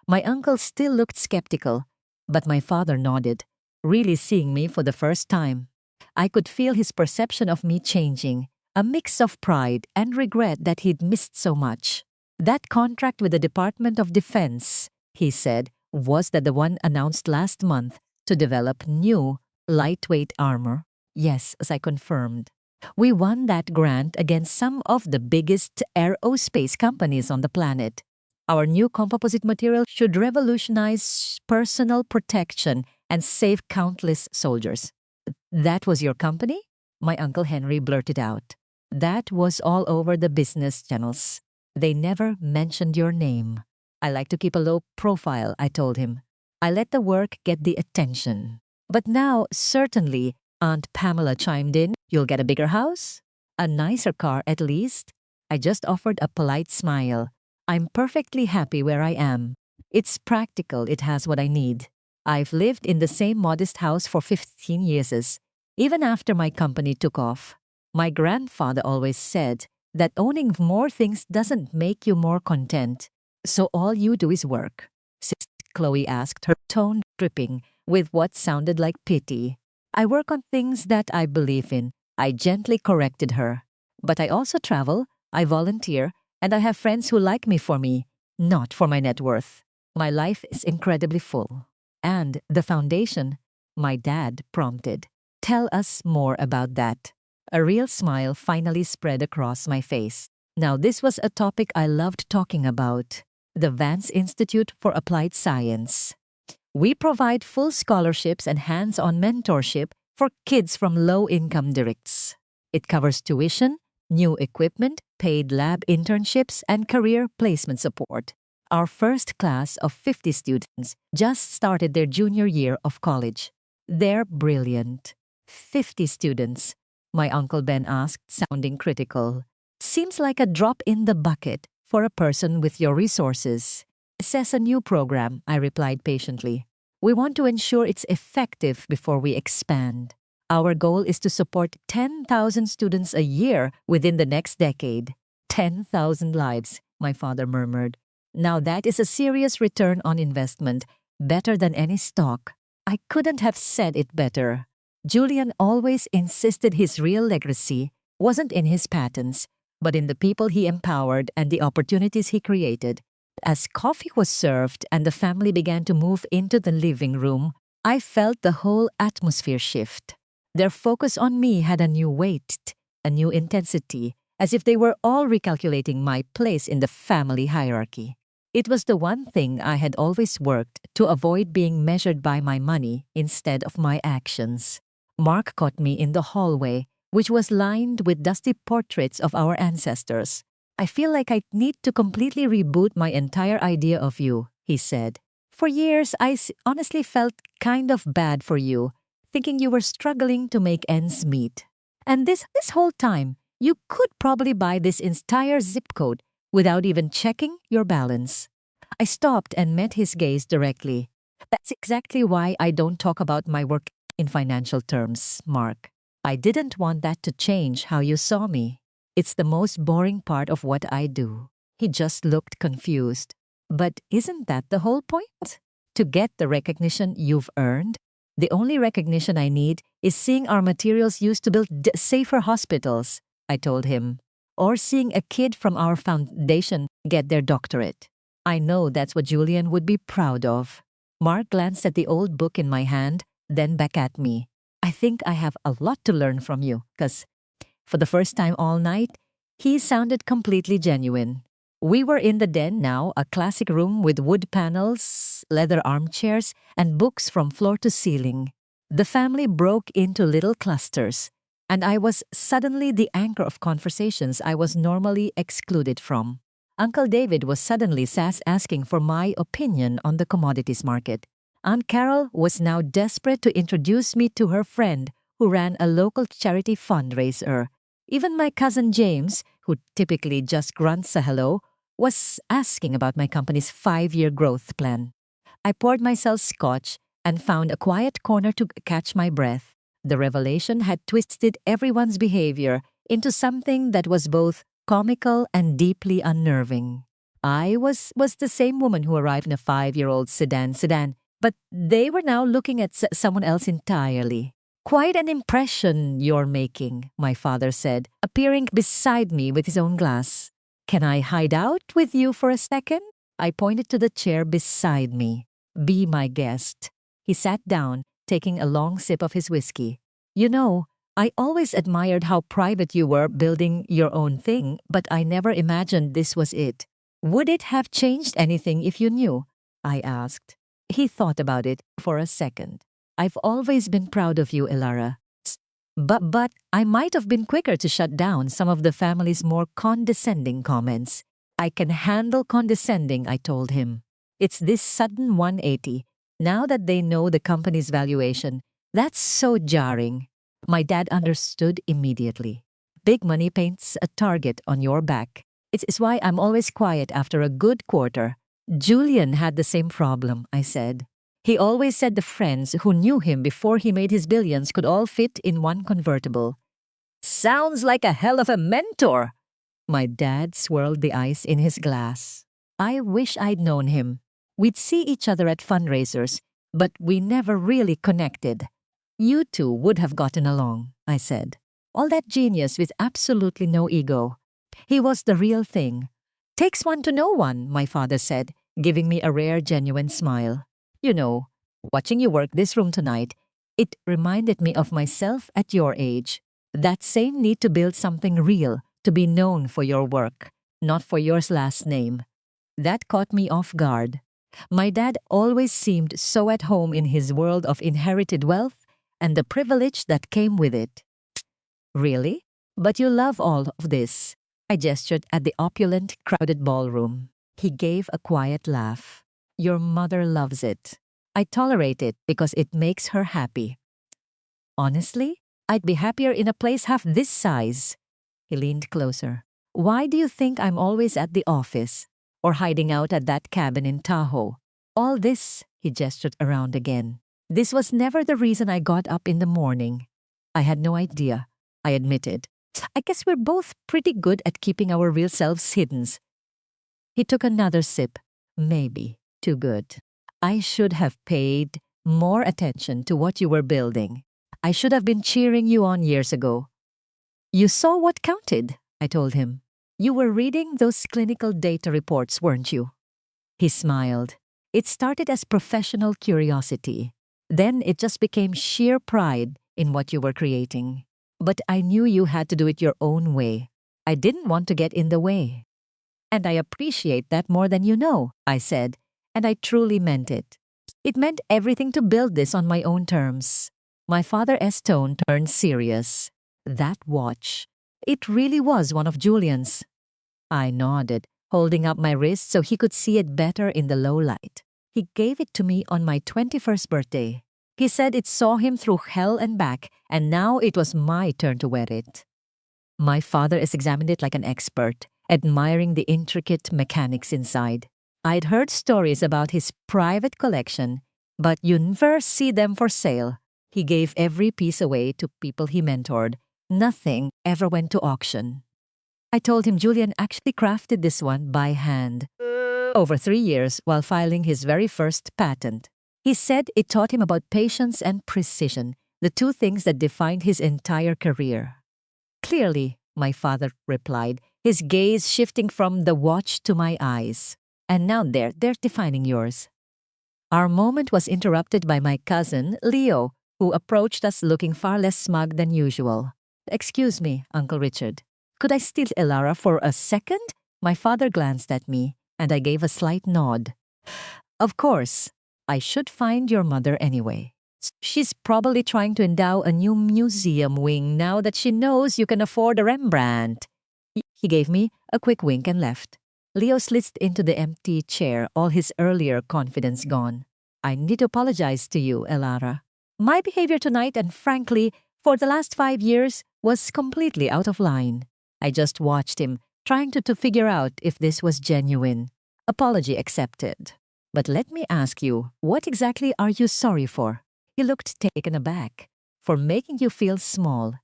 My uncle still looked skeptical, but my father nodded, really seeing me for the first time. I could feel his perception of me changing, a mix of pride and regret that he'd missed so much. That contract with the Department of Defense, he said, was that the one announced last month to develop new, lightweight armor. Yes, as I confirmed. We won that grant against some of the biggest aerospace companies on the planet. Our new composite material should revolutionize personal protection and save countless soldiers. That was your company? my Uncle Henry blurted out. That was all over the business channels. They never mentioned your name. I like to keep a low profile, I told him. I let the work get the attention. But now, certainly, Aunt Pamela chimed in. You'll get a bigger house? A nicer car, at least? I just offered a polite smile. I'm perfectly happy where I am. It's practical, it has what I need. I've lived in the same modest house for 15 years, even after my company took off. My grandfather always said that owning more things doesn't make you more content. So all you do is work. Sister Chloe asked, her tone dripping with what sounded like pity. I work on things that I believe in, I gently corrected her. But I also travel, I volunteer, and I have friends who like me for me, not for my net worth. My life is incredibly full. And the foundation, my dad prompted. Tell us more about that. A real smile finally spread across my face. Now this was a topic I loved talking about. The Vance Institute for Applied Science. We provide full scholarships and hands-on mentorship for kids from low-income districts. It covers tuition, new equipment, paid lab internships, and career placement support. Our first class of 50 students just started their junior year of college. They're brilliant. 50 students, my Uncle Ben asked, sounding critical. Seems like a drop in the bucket for a person with your resources. Says a new program, I replied patiently. We want to ensure it's effective before we expand. Our goal is to support 10,000 students a year within the next decade. 10,000 lives, my father murmured. Now that is a serious return on investment, better than any stock. I couldn't have said it better. Julian always insisted his real legacy wasn't in his patents, but in the people he empowered and the opportunities he created. As coffee was served and the family began to move into the living room, I felt the whole atmosphere shift. Their focus on me had a new weight, a new intensity, as if they were all recalculating my place in the family hierarchy. It was the one thing I had always worked to avoid being measured by my money instead of my actions. Mark caught me in the hallway, which was lined with dusty portraits of our ancestors. I feel like I need to completely reboot my entire idea of you, he said. For years, I honestly felt kind of bad for you, thinking you were struggling to make ends meet. And this whole time, you could probably buy this entire zip code without even checking your balance. I stopped and met his gaze directly. That's exactly why I don't talk about my work in financial terms, Mark. I didn't want that to change how you saw me. It's the most boring part of what I do. He just looked confused. But isn't that the whole point? To get the recognition you've earned? The only recognition I need is seeing our materials used to build safer hospitals, I told him. Or seeing a kid from our foundation get their doctorate. I know that's what Julian would be proud of. Mark glanced at the old book in my hand, then back at me. I think I have a lot to learn from you, because for the first time all night, he sounded completely genuine. We were in the den now, a classic room with wood panels, leather armchairs, and books from floor to ceiling. The family broke into little clusters, and I was suddenly the anchor of conversations I was normally excluded from. Uncle David was suddenly asking for my opinion on the commodities market. Aunt Carol was now desperate to introduce me to her friend who ran a local charity fundraiser. Even my cousin James, who typically just grunts a hello, was asking about my company's 5-year growth plan. I poured myself scotch and found a quiet corner to catch my breath. The revelation had twisted everyone's behavior into something that was both comical and deeply unnerving. I was the same woman who arrived in a 5-year-old sedan, but they were now looking at someone else entirely. Quite an impression you're making, my father said, appearing beside me with his own glass. Can I hide out with you for a second? I pointed to the chair beside me. Be my guest. He sat down, taking a long sip of his whiskey. You know, I always admired how private you were building your own thing, but I never imagined this was it. Would it have changed anything if you knew? I asked. He thought about it for a second. I've always been proud of you, Elara. But I might have been quicker to shut down some of the family's more condescending comments. I can handle condescending, I told him. It's this sudden 180. Now that they know the company's valuation, that's so jarring. My dad understood immediately. Big money paints a target on your back. It's why I'm always quiet after a good quarter. Julian had the same problem, I said. He always said the friends who knew him before he made his billions could all fit in one convertible. Sounds like a hell of a mentor. My dad swirled the ice in his glass. I wish I'd known him. We'd see each other at fundraisers, but we never really connected. You two would have gotten along, I said. All that genius with absolutely no ego. He was the real thing. Takes one to know one, my father said, giving me a rare, genuine smile. You know, watching you work this room tonight, it reminded me of myself at your age. That same need to build something real, to be known for your work, not for your last name. That caught me off guard. My dad always seemed so at home in his world of inherited wealth and the privilege that came with it. Really? But you love all of this. I gestured at the opulent, crowded ballroom. He gave a quiet laugh. Your mother loves it. I tolerate it because it makes her happy. Honestly, I'd be happier in a place half this size. He leaned closer. Why do you think I'm always at the office? Or hiding out at that cabin in Tahoe? All this, he gestured around again. This was never the reason I got up in the morning. I had no idea, I admitted. I guess we're both pretty good at keeping our real selves hidden. He took another sip. Maybe too good. I should have paid more attention to what you were building. I should have been cheering you on years ago. You saw what counted, I told him. You were reading those clinical data reports, weren't you? He smiled. It started as professional curiosity. Then it just became sheer pride in what you were creating. But I knew you had to do it your own way. I didn't want to get in the way. And I appreciate that more than you know, I said, and I truly meant it. It meant everything to build this on my own terms. My father's tone turned serious. That watch. It really was one of Julian's. I nodded, holding up my wrist so he could see it better in the low light. He gave it to me on my 21st birthday. He said it saw him through hell and back, and now it was my turn to wear it. My father examined it like an expert, admiring the intricate mechanics inside. I'd heard stories about his private collection, but you never see them for sale. He gave every piece away to people he mentored. Nothing ever went to auction. I told him Julian actually crafted this one by hand. Over 3 years while filing his very first patent. He said it taught him about patience and precision, the two things that defined his entire career. Clearly, my father replied, his gaze shifting from the watch to my eyes. And now they're defining yours. Our moment was interrupted by my cousin, Leo, who approached us looking far less smug than usual. Excuse me, Uncle Richard. Could I steal Elara for a second? My father glanced at me, and I gave a slight nod. Of course. I should find your mother anyway. She's probably trying to endow a new museum wing now that she knows you can afford a Rembrandt. He gave me a quick wink and left. Leo slipped into the empty chair, all his earlier confidence gone. I need to apologize to you, Elara. My behavior tonight and frankly, for the last 5 years, was completely out of line. I just watched him, trying to figure out if this was genuine. Apology accepted. But let me ask you, what exactly are you sorry for? He looked taken aback. For making you feel small.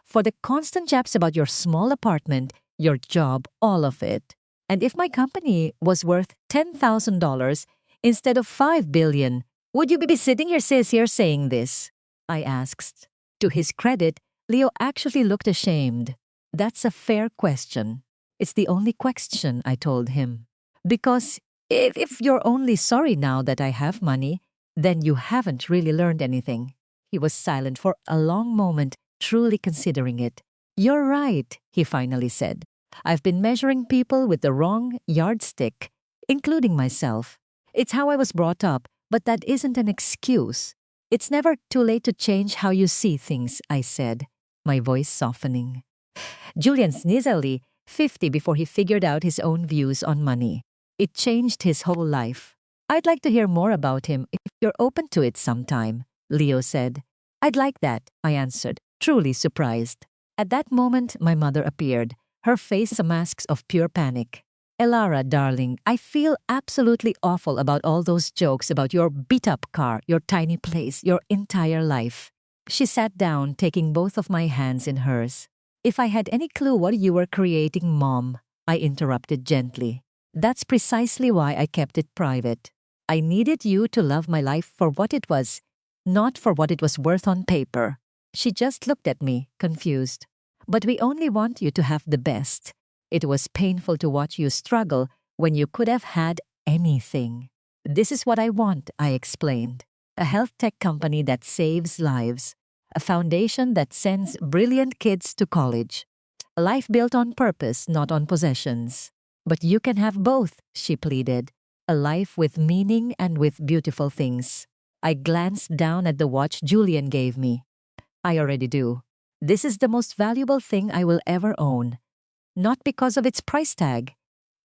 For the constant japs about your small apartment, your job, all of it. And if my company was worth $10,000 instead of $5 billion, would you be sitting here saying this? I asked. To his credit, Leo actually looked ashamed. That's a fair question. It's the only question, I told him. Because if you're only sorry now that I have money, then you haven't really learned anything. He was silent for a long moment, truly considering it. You're right, he finally said. I've been measuring people with the wrong yardstick, including myself. It's how I was brought up, but that isn't an excuse. It's never too late to change how you see things, I said. my voice softening. Julian's easily 50 before he figured out his own views on money. It changed his whole life. I'd like to hear more about him if you're open to it sometime, Leo said. I'd like that, I answered, truly surprised. At that moment, my mother appeared, her face a mask of pure panic. Elara, darling, I feel absolutely awful about all those jokes about your beat-up car, your tiny place, your entire life. She sat down, taking both of my hands in hers. If I had any clue what you were creating, Mom, I interrupted gently. That's precisely why I kept it private. I needed you to love my life for what it was, not for what it was worth on paper. She just looked at me, confused. But we only want you to have the best. It was painful to watch you struggle when you could have had anything. This is what I want, I explained. A health tech company that saves lives. A foundation that sends brilliant kids to college. A life built on purpose, not on possessions. But you can have both, she pleaded. A life with meaning and with beautiful things. I glanced down at the watch Julian gave me. I already do. This is the most valuable thing I will ever own. Not because of its price tag,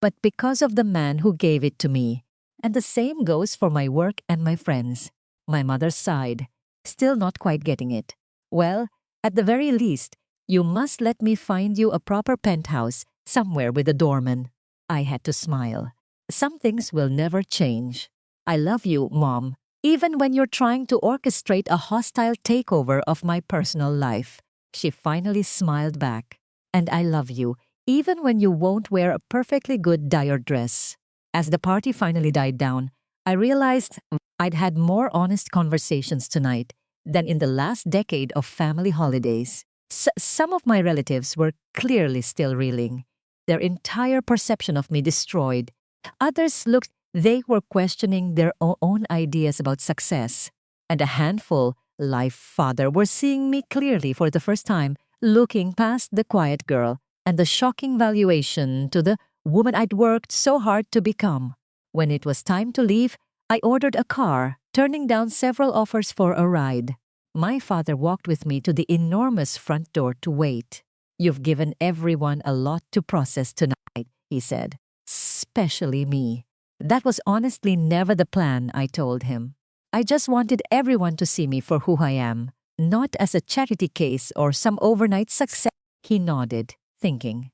but because of the man who gave it to me. And the same goes for my work and my friends. My mother sighed, still not quite getting it. Well, at the very least, you must let me find you a proper penthouse somewhere with a doorman. I had to smile. Some things will never change. I love you, Mom, even when you're trying to orchestrate a hostile takeover of my personal life. She finally smiled back. And I love you, even when you won't wear a perfectly good dyer dress. As the party finally died down, I realized I'd had more honest conversations tonight than in the last decade of family holidays. Some of my relatives were clearly still reeling, their entire perception of me destroyed. Others looked they were questioning their own ideas about success. And a handful, like father, were seeing me clearly for the first time, looking past the quiet girl and the shocking valuation to the woman I'd worked so hard to become. When it was time to leave, I ordered a car, turning down several offers for a ride. My father walked with me to the enormous front door to wait. You've given everyone a lot to process tonight, he said. Especially me. That was honestly never the plan, I told him. I just wanted everyone to see me for who I am, not as a charity case or some overnight success. He nodded, thinking.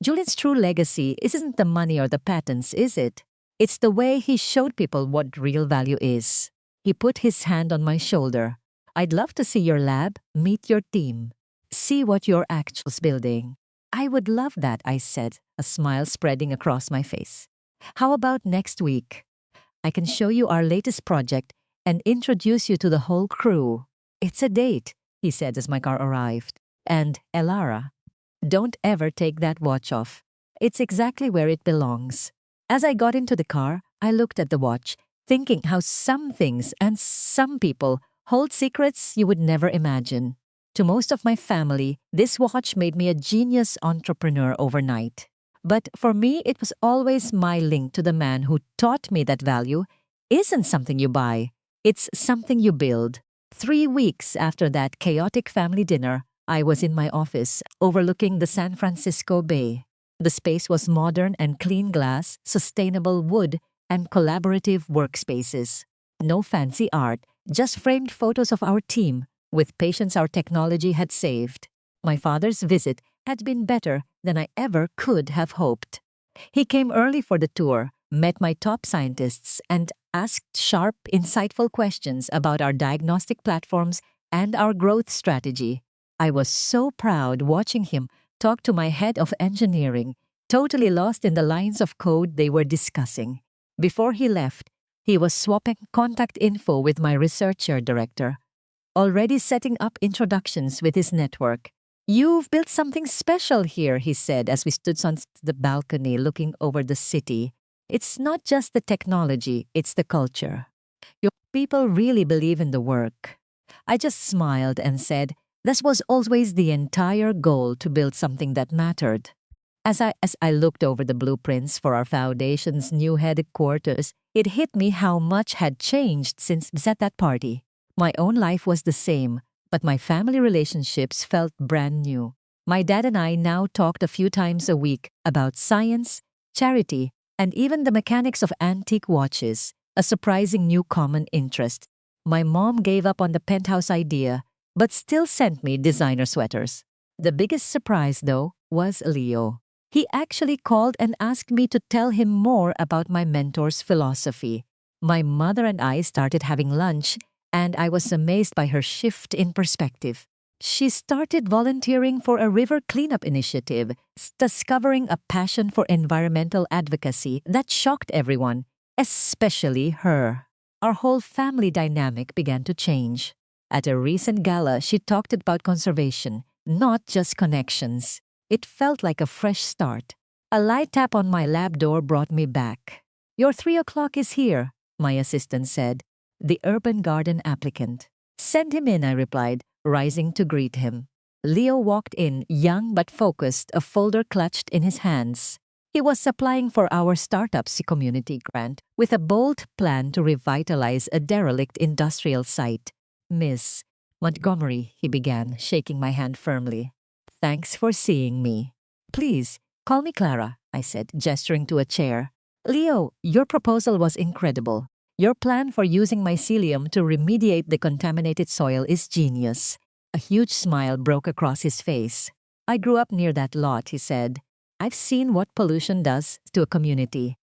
Julian's true legacy isn't the money or the patents, is it? It's the way he showed people what real value is. He put his hand on my shoulder. I'd love to see your lab, meet your team, see what you're actually building. I would love that, I said, a smile spreading across my face. How about next week? I can show you our latest project and introduce you to the whole crew. It's a date, he said as my car arrived. And, Elara, don't ever take that watch off. It's exactly where it belongs. As I got into the car, I looked at the watch, thinking how some things and some people hold secrets you would never imagine. To most of my family, this watch made me a genius entrepreneur overnight. But for me, it was always my link to the man who taught me that value isn't something you buy, it's something you build. 3 weeks after that chaotic family dinner, I was in my office overlooking the San Francisco Bay. The space was modern and clean glass, sustainable wood, and collaborative workspaces. No fancy art, just framed photos of our team with patients our technology had saved. My father's visit had been better than I ever could have hoped. He came early for the tour, met my top scientists, and asked sharp, insightful questions about our diagnostic platforms and our growth strategy. I was so proud watching him talk to my head of engineering, totally lost in the lines of code they were discussing. Before he left, he was swapping contact info with my researcher director, already setting up introductions with his network. You've built something special here, he said as we stood on the balcony looking over the city. It's not just the technology, it's the culture. Your people really believe in the work. I just smiled and said, this was always the entire goal, to build something that mattered. As I looked over the blueprints for our foundation's new headquarters, it hit me how much had changed since at that party. My own life was the same, but my family relationships felt brand new. My dad and I now talked a few times a week about science, charity, and even the mechanics of antique watches, a surprising new common interest. My mom gave up on the penthouse idea, but still sent me designer sweaters. The biggest surprise, though, was Leo. He actually called and asked me to tell him more about my mentor's philosophy. My mother and I started having lunch, and I was amazed by her shift in perspective. She started volunteering for a river cleanup initiative, discovering a passion for environmental advocacy that shocked everyone, especially her. Our whole family dynamic began to change. At a recent gala, she talked about conservation, not just connections. It felt like a fresh start. A light tap on my lab door brought me back. "Your 3 o'clock is here," my assistant said. The urban garden applicant. "Send him in," I replied, rising to greet him. Leo walked in, young but focused, a folder clutched in his hands. He was applying for our Startups Community Grant with a bold plan to revitalize a derelict industrial site. "Miss Montgomery," he began, shaking my hand firmly. "Thanks for seeing me." "Please, call me Clara," I said, gesturing to a chair. "Leo, your proposal was incredible. Your plan for using mycelium to remediate the contaminated soil is genius." A huge smile broke across his face. "I grew up near that lot," he said. "I've seen what pollution does to a community.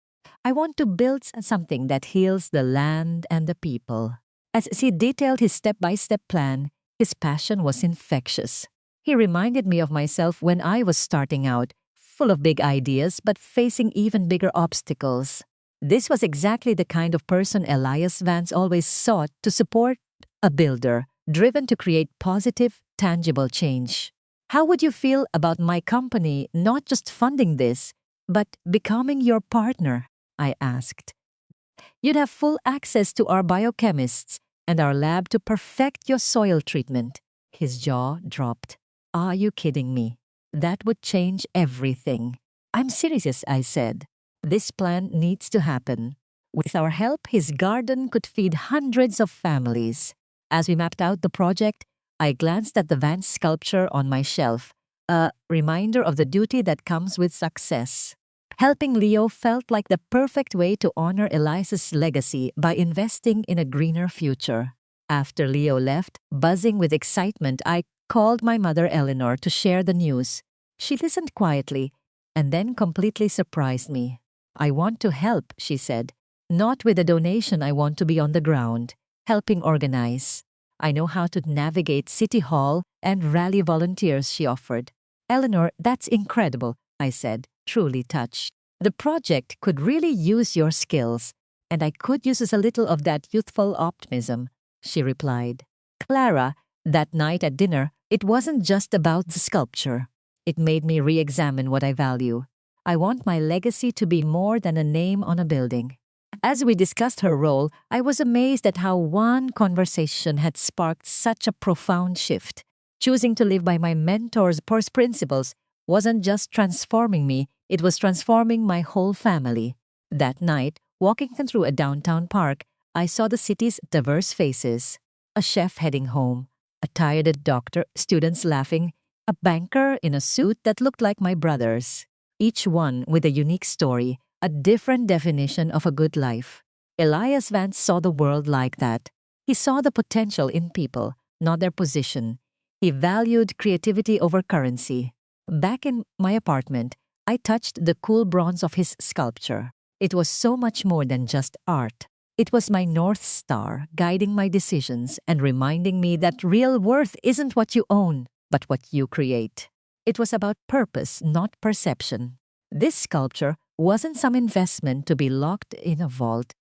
I want to build something that heals the land and the people." As he detailed his step-by-step plan, his passion was infectious. He reminded me of myself when I was starting out, full of big ideas but facing even bigger obstacles. This was exactly the kind of person Elias Vance always sought to support, a builder, driven to create positive, tangible change. "How would you feel about my company not just funding this, but becoming your partner?" I asked. "You'd have full access to our biochemists and our lab to perfect your soil treatment." His jaw dropped. "Are you kidding me? That would change everything." "I'm serious," I said. "This plan needs to happen. With our help, his garden could feed hundreds of families." As we mapped out the project, I glanced at the Vance sculpture on my shelf, a reminder of the duty that comes with success. Helping Leo felt like the perfect way to honor Elias's legacy by investing in a greener future. After Leo left, buzzing with excitement, I called my mother Eleanor to share the news. She listened quietly and then completely surprised me. "I want to help," she said. "Not with a donation. I want to be on the ground, helping organize. I know how to navigate City Hall and rally volunteers," she offered. "Eleanor, that's incredible," I said, truly touched. "The project could really use your skills, and I could use a little of that youthful optimism," she replied. "Clara, that night at dinner, it wasn't just about the sculpture. It made me re-examine what I value. I want my legacy to be more than a name on a building." As we discussed her role, I was amazed at how one conversation had sparked such a profound shift. Choosing to live by my mentor's principles wasn't just transforming me, it was transforming my whole family. That night, walking through a downtown park, I saw the city's diverse faces. A chef heading home, a tired doctor, students laughing, a banker in a suit that looked like my brother's. Each one with a unique story, a different definition of a good life. Elias Vance saw the world like that. He saw the potential in people, not their position. He valued creativity over currency. Back in my apartment, I touched the cool bronze of his sculpture. It was so much more than just art. It was my North Star, guiding my decisions and reminding me that real worth isn't what you own, but what you create. It was about purpose, not perception. This sculpture wasn't some investment to be locked in a vault.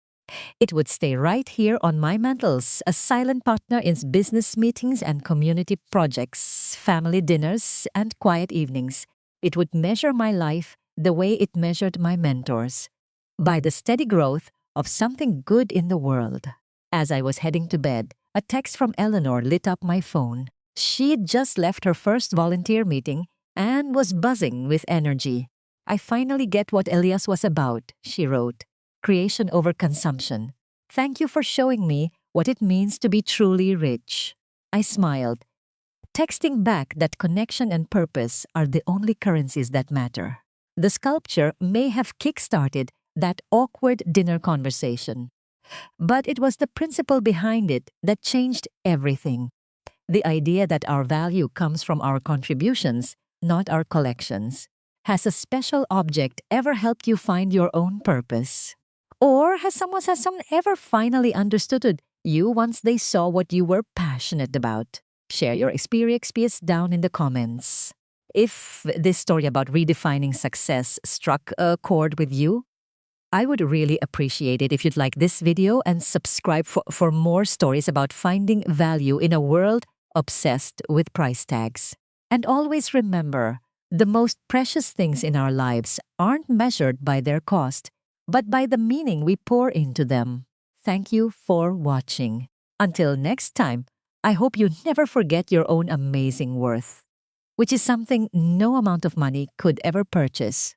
It would stay right here on my mantles, a silent partner in business meetings and community projects, family dinners, and quiet evenings. It would measure my life the way it measured my mentors, by the steady growth of something good in the world. As I was heading to bed, a text from Eleanor lit up my phone. She'd just left her first volunteer meeting and was buzzing with energy. "I finally get what Elias was about," she wrote. "Creation over consumption. Thank you for showing me what it means to be truly rich." I smiled. texting back that connection and purpose are the only currencies that matter. The sculpture may have kick-started that awkward dinner conversation, but it was the principle behind it that changed everything. The idea that our value comes from our contributions, not our collections. Has a special object ever helped you find your own purpose? Or has someone ever finally understood you once they saw what you were passionate about? Share your experience down in the comments. If this story about redefining success struck a chord with you, I would really appreciate it if you'd like this video and subscribe for more stories about finding value in a world obsessed with price tags. And always remember, the most precious things in our lives aren't measured by their cost, but by the meaning we pour into them. Thank you for watching. Until next time, I hope you never forget your own amazing worth, which is something no amount of money could ever purchase.